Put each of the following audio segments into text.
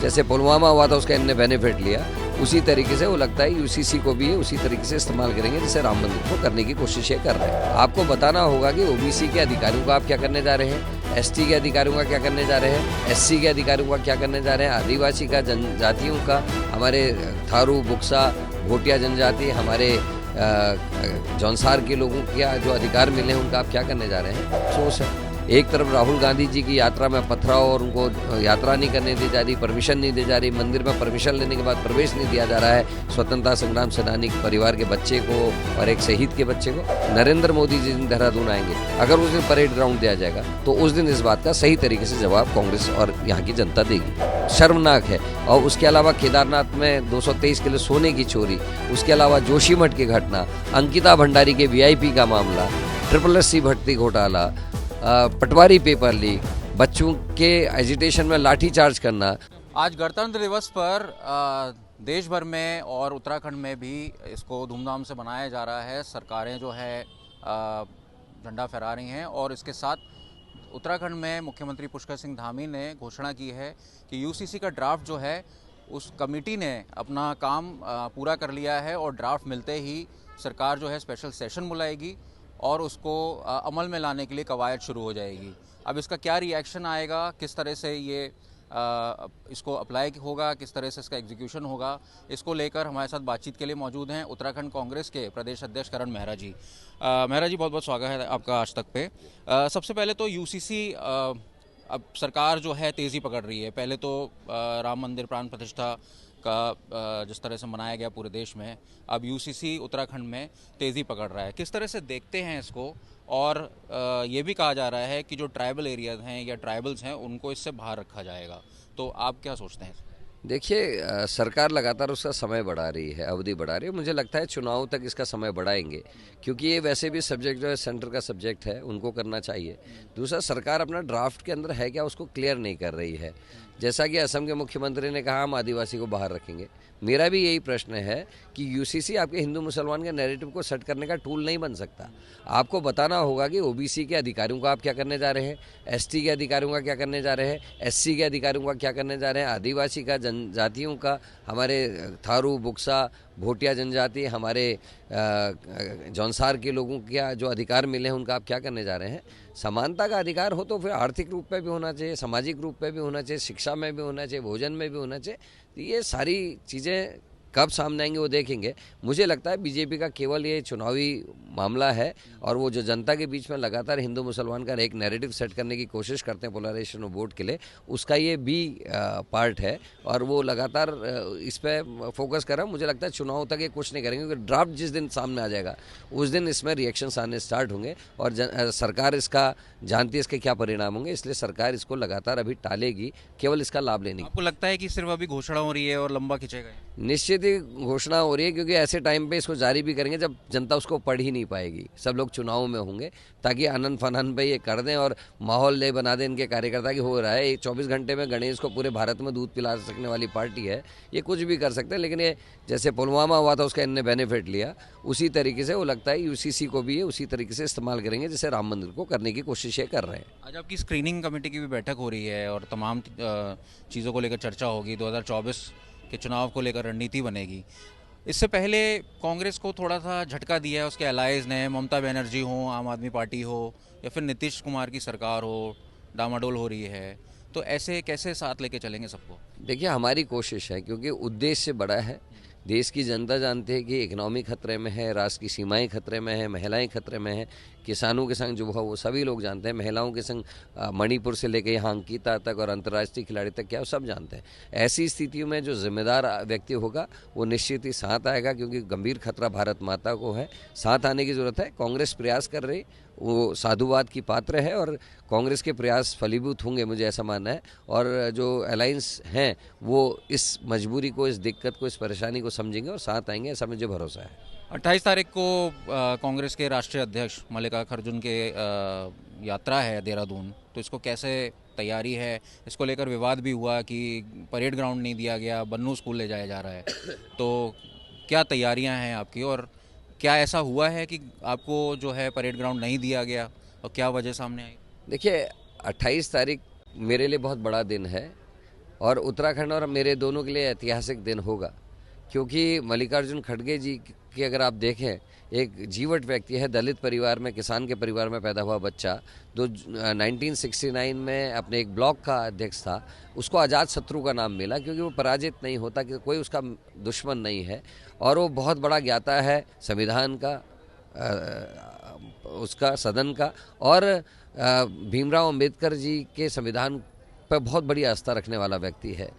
जैसे पुलवामा हुआ था उसका इनने बेनिफिट लिया, उसी तरीके से वो लगता है यूसीसी को भी उसी तरीके से इस्तेमाल करेंगे जैसे राम मंदिर को करने की कोशिश ये कर रहे हैं। आपको बताना होगा कि ओबीसी के अधिकारियों का आप क्या करने जा रहे हैं, एसटी के अधिकारियों का क्या करने जा रहे हैं, एससी के अधिकारियों का क्या करने जा रहे हैं, आदिवासी का, जनजातियों का, हमारे थारू, बुक्सा, भोटिया जनजाति, हमारे जौनसार के लोगों के जो अधिकार मिले हैं उनका आप क्या करने जा रहे हैं। अफसोस है, एक तरफ राहुल गांधी जी की यात्रा में पथराव और उनको यात्रा नहीं करने दी जा रही, परमिशन नहीं दी जा रही, मंदिर में परमिशन लेने के बाद प्रवेश नहीं दिया जा रहा है स्वतंत्रता संग्राम सेनानी परिवार के बच्चे को और एक शहीद के बच्चे को। नरेंद्र मोदी जी देहरादून आएंगे, अगर उस दिन परेड ग्राउंड दिया जाएगा तो उस दिन इस बात का सही तरीके से जवाब कांग्रेस और यहाँ की जनता देगी। शर्मनाक है। और उसके अलावा केदारनाथ में 223 किलो सोने की चोरी, उसके अलावा जोशीमठ की घटना, अंकिता भंडारी के वीआईपी का मामला, SSC भर्ती घोटाला, पटवारी पेपर लीक, बच्चों के एजिटेशन में लाठी चार्ज करना। आज गणतंत्र दिवस पर देश भर में और उत्तराखंड में भी इसको धूमधाम से मनाया जा रहा है। सरकारें जो है झंडा फहरा रही हैं और इसके साथ उत्तराखंड में मुख्यमंत्री पुष्कर सिंह धामी ने घोषणा की है कि यूसीसी का ड्राफ्ट जो है उस कमेटी ने अपना काम पूरा कर लिया है और ड्राफ्ट मिलते ही सरकार जो है स्पेशल सेशन बुलाएगी और उसको अमल में लाने के लिए कवायद शुरू हो जाएगी। अब इसका क्या रिएक्शन आएगा, किस तरह से ये इसको अप्लाई होगा, किस तरह से इसका एग्जीक्यूशन होगा, इसको लेकर हमारे साथ बातचीत के लिए मौजूद हैं उत्तराखंड कांग्रेस के प्रदेश अध्यक्ष करण मेहरा जी। मेहरा जी, बहुत बहुत स्वागत है आपका आज तक पे। सबसे पहले तो यूसीसी अब सरकार जो है तेज़ी पकड़ रही है। पहले तो राम मंदिर प्राण प्रतिष्ठा का जिस तरह से मनाया गया पूरे देश में, अब यूसीसी उत्तराखंड में तेज़ी पकड़ रहा है। किस तरह से देखते हैं इसको? और ये भी कहा जा रहा है कि जो ट्राइबल एरियाज़ हैं या ट्राइबल्स हैं उनको इससे बाहर रखा जाएगा, तो आप क्या सोचते हैं? देखिए, सरकार लगातार उसका समय बढ़ा रही है, अवधि बढ़ा रही है। मुझे लगता है चुनाव तक इसका समय बढ़ाएंगे, क्योंकि ये वैसे भी सब्जेक्ट जो है सेंटर का सब्जेक्ट है, उनको करना चाहिए। दूसरा, सरकार अपना ड्राफ्ट के अंदर है क्या उसको क्लियर नहीं कर रही है। जैसा कि असम के मुख्यमंत्री ने कहा हम आदिवासी को बाहर रखेंगे, मेरा भी यही प्रश्न है कि यूसीसी आपके हिंदू मुसलमान के नैरेटिव को सेट करने का टूल नहीं बन सकता। आपको बताना होगा कि ओबीसी के अधिकारियों का आप क्या करने जा रहे हैं, एसटी के अधिकारियों का क्या करने जा रहे हैं, एससी के अधिकारियों का क्या करने जा रहे हैं, आदिवासी का, जनजातियों का, हमारे थारू, बुक्सा, भोटिया जनजाति, हमारे जौनसार के लोगों के जो अधिकार मिले हैं उनका आप क्या करने जा रहे हैं। समानता का अधिकार हो तो फिर आर्थिक रूप पे भी होना चाहिए, सामाजिक रूप पे भी होना चाहिए, शिक्षा में भी होना चाहिए, भोजन में भी होना चाहिए। तो ये सारी चीज़ें कब सामने आएंगे वो देखेंगे। मुझे लगता है बीजेपी का केवल ये चुनावी मामला है और वो जो जनता के बीच में लगातार हिंदू मुसलमान का एक नैरेटिव सेट करने की कोशिश करते हैं पोलराइजेशन ऑफ वोट के लिए, उसका ये भी पार्ट है और वो लगातार इस पर फोकस कर रहा है। मुझे लगता है चुनाव तक ये कुछ नहीं करेंगे, क्योंकि ड्राफ्ट जिस दिन सामने आ जाएगा उस दिन इसमें रिएक्शंस आने स्टार्ट होंगे और सरकार इसका जानती है इसके क्या परिणाम होंगे, इसलिए सरकार इसको लगातार अभी टालेगी केवल इसका लाभ लेने की। आपको लगता है कि सिर्फ अभी घोषणा हो रही है और लंबा खिंचेगा? निश्चित ही घोषणा हो रही है, क्योंकि ऐसे टाइम पे इसको जारी भी करेंगे जब जनता उसको पढ़ ही नहीं पाएगी, सब लोग चुनाव में होंगे, ताकि आनंद फानंद पे ये कर दें और माहौल ले बना दें इनके कार्यकर्ता की हो रहा है। 24 घंटे में गणेश को पूरे भारत में दूध पिला सकने वाली पार्टी है, ये कुछ भी कर सकते हैं। लेकिन ये जैसे पुलवामा हुआ था उसका इनने बेनिफिट लिया, उसी तरीके से वो लगता है यूसीसी को भी उसी तरीके से इस्तेमाल करेंगे जैसे राम मंदिर को करने की कोशिश ये कर रहे हैं। आज आपकी स्क्रीनिंग कमेटी की भी बैठक हो रही है और तमाम चीज़ों को लेकर चर्चा होगी। 2024 के चुनाव को लेकर रणनीति बनेगी। इससे पहले कांग्रेस को थोड़ा सा झटका दिया है उसके अलाइज ने, ममता बनर्जी हो, आम आदमी पार्टी हो या फिर नीतीश कुमार की सरकार हो, डामाडोल हो रही है, तो ऐसे कैसे साथ लेके चलेंगे सबको? देखिए, हमारी कोशिश है, क्योंकि उद्देश्य बड़ा है। देश की जनता जानती है कि इकनॉमी खतरे में है, राष्ट्र की सीमाएं खतरे में है, महिलाएं खतरे में है, किसानों के संग जो हुआ वो सभी लोग जानते हैं, महिलाओं के संग मणिपुर से लेकर यहाँ अंकिता तक और अंतर्राष्ट्रीय खिलाड़ी तक क्या वो सब जानते हैं। ऐसी स्थितियों में जो जिम्मेदार व्यक्ति होगा वो निश्चित ही साथ आएगा, क्योंकि गंभीर खतरा भारत माता को है, साथ आने की ज़रूरत है। कांग्रेस प्रयास कर रही, वो साधुवाद की पात्र है और कांग्रेस के प्रयास फलीभूत होंगे, मुझे ऐसा मानना है। और जो अलायंस हैं वो इस मजबूरी को, इस दिक्कत को, इस परेशानी को समझेंगे और साथ आएंगे, ऐसा मुझे भरोसा है। 28 तारीख को कांग्रेस के राष्ट्रीय अध्यक्ष मल्लिकार्जुन खड़गे के यात्रा है देहरादून, तो इसको कैसे तैयारी है? इसको लेकर विवाद भी हुआ कि परेड ग्राउंड नहीं दिया गया, बन्नू स्कूल ले जाया जा रहा है, तो क्या तैयारियां हैं आपकी और क्या ऐसा हुआ है कि आपको जो है परेड ग्राउंड नहीं दिया गया और क्या वजह सामने आई? देखिए, 28 तारीख मेरे लिए बहुत बड़ा दिन है और उत्तराखंड और मेरे दोनों के लिए ऐतिहासिक दिन होगा, क्योंकि मल्लिकार्जुन खड़गे जी की अगर आप देखें, एक जीवट व्यक्ति है, दलित परिवार में, किसान के परिवार में पैदा हुआ बच्चा, जो 1969 में अपने एक ब्लॉक का अध्यक्ष था, उसको आज़ाद शत्रु का नाम मिला क्योंकि वो पराजित नहीं होता, कि कोई उसका दुश्मन नहीं है, और वो बहुत बड़ा ज्ञाता है संविधान का, उसका सदन का, और भीमराव अंबेडकर जी के संविधान पर बहुत बड़ी आस्था रखने वाला व्यक्ति है।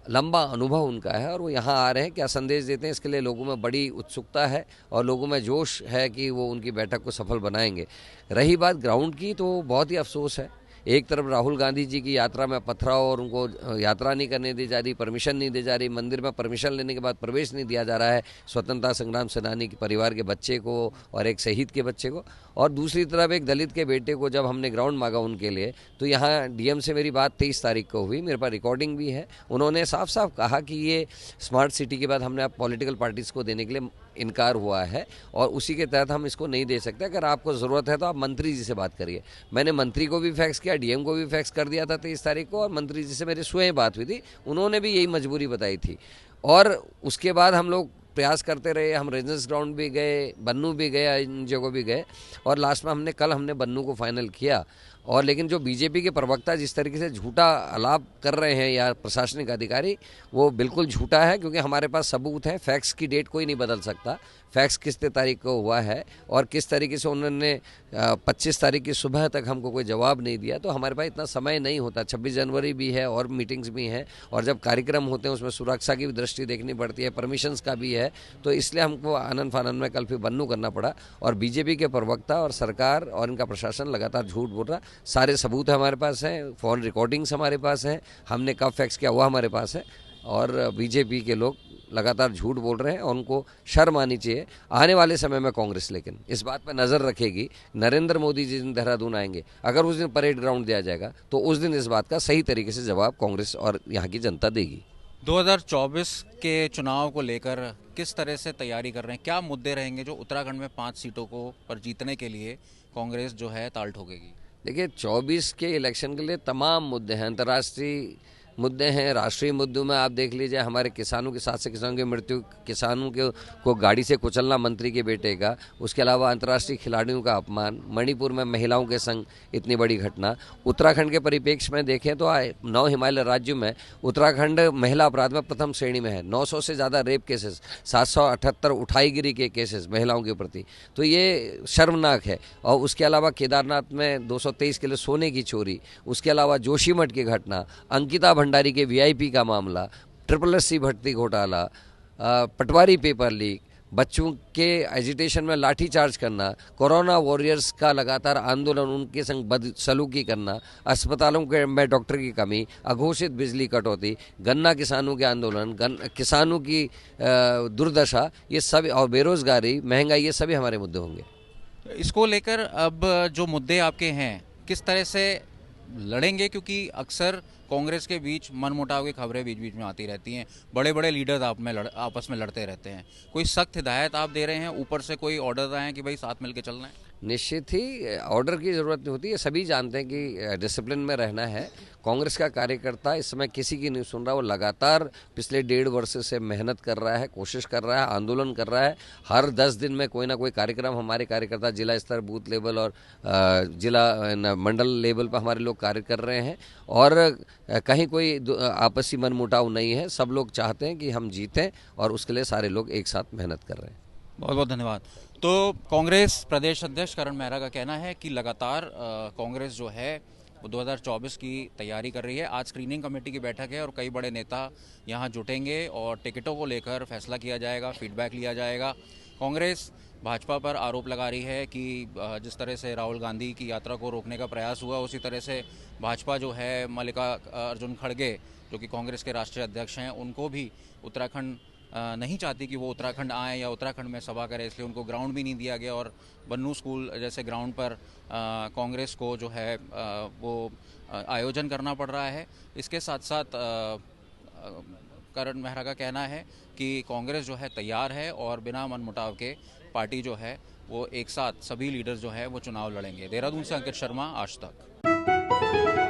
लंबा अनुभव उनका है और वो यहाँ आ रहे हैं, क्या संदेश देते हैं, इसके लिए लोगों में बड़ी उत्सुकता है और लोगों में जोश है कि वो उनकी बैठक को सफल बनाएंगे। रही बात ग्राउंड की, तो बहुत ही अफसोस है, एक तरफ राहुल गांधी जी की यात्रा में पथराव और उनको यात्रा नहीं करने दी जा रही, परमिशन नहीं दी जा रही, मंदिर में परमिशन लेने के बाद प्रवेश नहीं दिया जा रहा है स्वतंत्रता संग्राम सेनानी के परिवार के बच्चे को और एक शहीद के बच्चे को, और दूसरी तरफ एक दलित के बेटे को जब हमने ग्राउंड मांगा उनके लिए, तो यहाँ डीएम से मेरी बात 23 तारीख को हुई, मेरे पास रिकॉर्डिंग भी है। उन्होंने साफ साफ कहा कि ये स्मार्ट सिटी के बाद हमने आप पॉलिटिकल पार्टीज़ को देने के लिए इनकार हुआ है और उसी के तहत हम इसको नहीं दे सकते, अगर आपको ज़रूरत है तो आप मंत्री जी से बात करिए। मैंने मंत्री को भी फैक्स किया, डीएम को भी फैक्स कर दिया था 23 तारीख को, और मंत्री जी से मेरी स्वयं बात हुई थी, उन्होंने भी यही मजबूरी बताई थी। और उसके बाद हम लोग प्रयास करते रहे, हम रेंजर्स ग्राउंड भी गए, बन्नू भी गए, इन जगहों भी गए, और लास्ट में कल हमने बन्नू को फाइनल किया। और लेकिन जो बीजेपी के प्रवक्ता जिस तरीके से झूठा आलाप कर रहे हैं या प्रशासनिक अधिकारी, वो बिल्कुल झूठा है, क्योंकि हमारे पास सबूत है, फैक्स की डेट कोई नहीं बदल सकता, फैक्स किस तारीख को हुआ है और किस तरीके से उन्होंने 25 तारीख की सुबह तक हमको कोई जवाब नहीं दिया। तो हमारे पास इतना समय नहीं होता, 26 जनवरी भी है और मीटिंग्स भी हैं, और जब कार्यक्रम होते हैं उसमें सुरक्षा की भी दृष्टि देखनी पड़ती है, परमिशंस का भी है, तो इसलिए हमको आनन फानन में कल फिर बन्नू करना पड़ा। और बीजेपी के प्रवक्ता और सरकार और इनका प्रशासन लगातार झूठ बोल रहा, सारे सबूत हमारे पास हैं, फोन रिकॉर्डिंग्स हमारे पास हैं, हमने कब फैक्स किया हुआ हमारे पास है, और बीजेपी के लोग लगातार झूठ बोल रहे हैं और उनको शर्म आनी चाहिए। आने वाले समय में कांग्रेस लेकिन इस बात पर नज़र रखेगी, नरेंद्र मोदी जिस दिन देहरादून आएंगे, अगर उस दिन परेड ग्राउंड दिया जाएगा तो उस दिन इस बात का सही तरीके से जवाब कांग्रेस और यहाँ की जनता देगी। 2024 के चुनाव को लेकर किस तरह से तैयारी कर रहे हैं, क्या मुद्दे रहेंगे जो उत्तराखंड में 5 सीटों को पर जीतने के लिए कांग्रेस जो है ताल ठोकेगी? देखिए, 24 के इलेक्शन के लिए तमाम मुद्दे हैं, अंतर्राष्ट्रीय मुद्दे हैं, राष्ट्रीय मुद्दों में आप देख लीजिए, हमारे किसानों के साथ से किसानों की मृत्यु, किसानों को गाड़ी से कुचलना मंत्री के बेटे का, उसके अलावा अंतर्राष्ट्रीय खिलाड़ियों का अपमान, मणिपुर में महिलाओं के संग इतनी बड़ी घटना। उत्तराखंड के परिप्रेक्ष्य में देखें तो 9 हिमालय राज्यों में उत्तराखंड महिला अपराध में प्रथम श्रेणी में है, 900 से ज़्यादा रेप केसेस, 778 उठाईगिरी के केसेस महिलाओं के प्रति, तो ये शर्मनाक है। और उसके अलावा केदारनाथ में 223 किलो सोने की चोरी, उसके अलावा जोशीमठ की घटना, अंकिता भंडारी के वीआईपी का मामला, SSC भर्ती घोटाला, पटवारी पेपर लीक, बच्चों के एजिटेशन में लाठीचार्ज करना, कोरोना वॉरियर्स का लगातार आंदोलन, उनके संग बदसलूकी करना, अस्पतालों के में डॉक्टर की कमी, अघोषित बिजली कटौती, गन्ना किसानों के आंदोलन, किसानों की दुर्दशा, ये सब, और बेरोजगारी, महंगाई, ये सभी हमारे मुद्दे होंगे। इसको लेकर अब जो मुद्दे आपके हैं किस तरह से लड़ेंगे, क्योंकि अक्सर कांग्रेस के बीच मनमुटाव की खबरें बीच बीच में आती रहती हैं, बड़े बड़े लीडर्स आपस में लड़ते रहते हैं, कोई सख्त हिदायत आप दे रहे हैं, ऊपर से कोई ऑर्डर आए हैं कि भाई साथ मिलकर चलना है? निश्चित ही ऑर्डर की ज़रूरत नहीं होती है, सभी जानते हैं कि डिसिप्लिन में रहना है। कांग्रेस का कार्यकर्ता इस समय किसी की नहीं सुन रहा, वो लगातार पिछले 1.5 वर्ष से मेहनत कर रहा है, कोशिश कर रहा है, आंदोलन कर रहा है। हर 10 दिन में कोई ना कोई कार्यक्रम हमारे कार्यकर्ता जिला स्तर, बूथ लेवल और जिला मंडल लेवल पर हमारे लोग कार्य कर रहे हैं, और कहीं कोई आपसी मनमुटाव नहीं है। सब लोग चाहते हैं कि हम जीतें और उसके लिए सारे लोग एक साथ मेहनत कर रहे हैं। बहुत बहुत धन्यवाद। तो कांग्रेस प्रदेश अध्यक्ष करण मेहरा का कहना है कि लगातार कांग्रेस जो है वो 2024 की तैयारी कर रही है। आज स्क्रीनिंग कमेटी की बैठक है और कई बड़े नेता यहाँ जुटेंगे और टिकटों को लेकर फैसला किया जाएगा, फीडबैक लिया जाएगा। कांग्रेस भाजपा पर आरोप लगा रही है कि जिस तरह से राहुल गांधी की यात्रा को रोकने का प्रयास हुआ, उसी तरह से भाजपा जो है मल्लिकार्जुन खड़गे जो कि कांग्रेस के राष्ट्रीय अध्यक्ष हैं, उनको भी उत्तराखंड नहीं चाहती कि वो उत्तराखंड आएँ या उत्तराखंड में सभा करें, इसलिए उनको ग्राउंड भी नहीं दिया गया। और बन्नू स्कूल जैसे ग्राउंड पर कांग्रेस को जो है वो आयोजन करना पड़ रहा है। इसके साथ साथ करण मेहरा का कहना है कि कांग्रेस जो है तैयार है और बिना मनमुटाव के पार्टी जो है वो एक साथ सभी लीडर्स जो है वो चुनाव लड़ेंगे। देहरादून से अंकित शर्मा, आज तक।